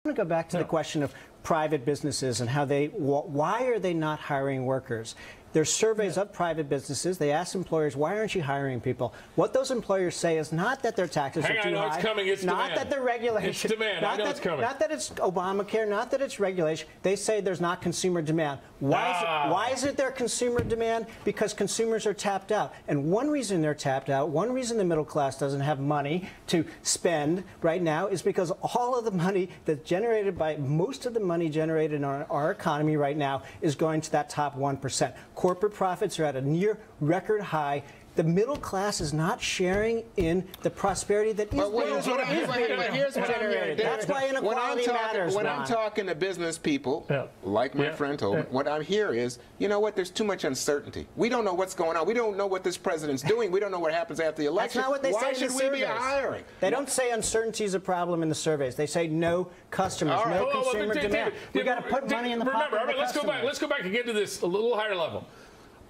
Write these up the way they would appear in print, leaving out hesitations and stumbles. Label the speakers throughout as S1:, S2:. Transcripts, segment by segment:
S1: I want to go back to the question of private businesses and how why are they not hiring workers? There's surveys of private businesses. They ask employers, why aren't you hiring people? What those employers say is not that their taxes are too high.
S2: It's coming. It's
S1: not
S2: demand.
S1: that they're regulation.
S2: It's demand. I know it's coming.
S1: Not that it's Obamacare, not that it's regulation. They say there's not consumer demand. Why is it there consumer demand? Because consumers are tapped out. And one reason they're tapped out, one reason the middle class doesn't have money to spend right now is because all of the money that's generated by, most of the money generated in our economy right now is going to that top 1%. Corporate profits are at a near record high. The middle class is not sharing in the prosperity that is generated. That's why inequality matters.
S3: When I'm talking to business people, like my friend told me, what I hear is, you know what, there's too much uncertainty. We don't know what's going on. We don't know what this president's doing. We don't know what happens after the election.
S1: That's not what they say in the surveys.
S3: Why should we be hiring?
S1: They don't say uncertainty is a problem in the surveys. They say no customers, no consumer demand. We've got to put money in the pocket of the customer.
S2: Let's go back and get to this a little higher level.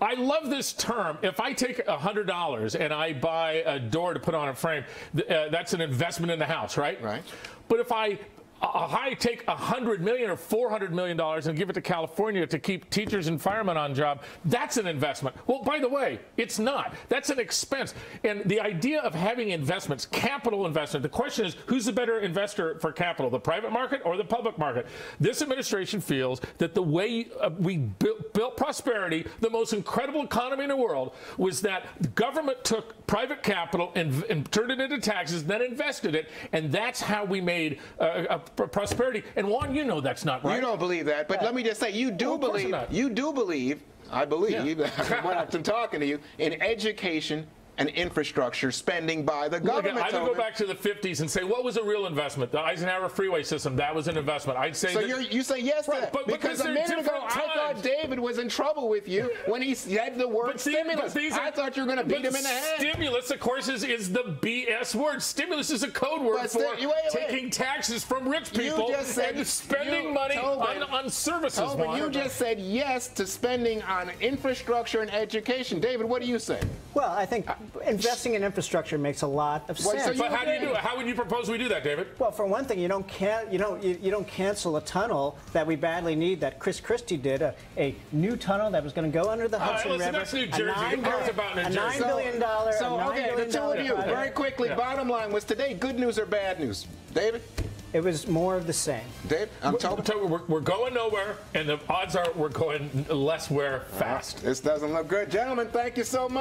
S2: I love this term. If I take $100 and I buy a door to put on a frame, that's an investment in the house, right?
S3: Right.
S2: But if I take $100 million or $400 million and give it to California to keep teachers and firemen on job, that's an investment. Well, by the way, it's not. That's an expense. And the idea of having investments, capital investment, the question is, who's the better investor for capital, the private market or the public market? This administration feels that the way we built prosperity, the most incredible economy in the world, was that the government took private capital and turned it into taxes, then invested it, and that's how we made prosperity. And Juan, you know that's not right.
S3: You don't believe that, but let me just say, you do believe, I believe, when I'm talking to you, in education and infrastructure spending by the government.
S2: I would go back to the 50s and say, what was a real investment? The Eisenhower freeway system, that was an investment. I'd say
S3: so you say yes to that, because a minute ago I thought David was in trouble with you when he said the word stimulus. I thought you were going to beat him in the head.
S2: Stimulus, of course, is the BS word. Stimulus is a code word for taking taxes from rich people and spending money on services.
S3: You just said yes to spending on infrastructure and education. David, what do you say?
S1: Well, I think investing in infrastructure makes a lot of sense.
S2: But how do you do it? How would you propose we do that, David?
S1: Well, for one thing, you don't cancel a tunnel that we badly need that Chris Christie did, a new tunnel that was going to go under the Hudson River.
S2: That's New Jersey. Who cares about New Jersey?
S1: $9 billion.
S3: The two of you, very quickly, bottom line was today good news or bad news? David?
S1: It was more of the same.
S3: Dave,
S2: we're going nowhere, and the odds are we're going less where fast.
S3: This doesn't look good. Gentlemen, thank you so much.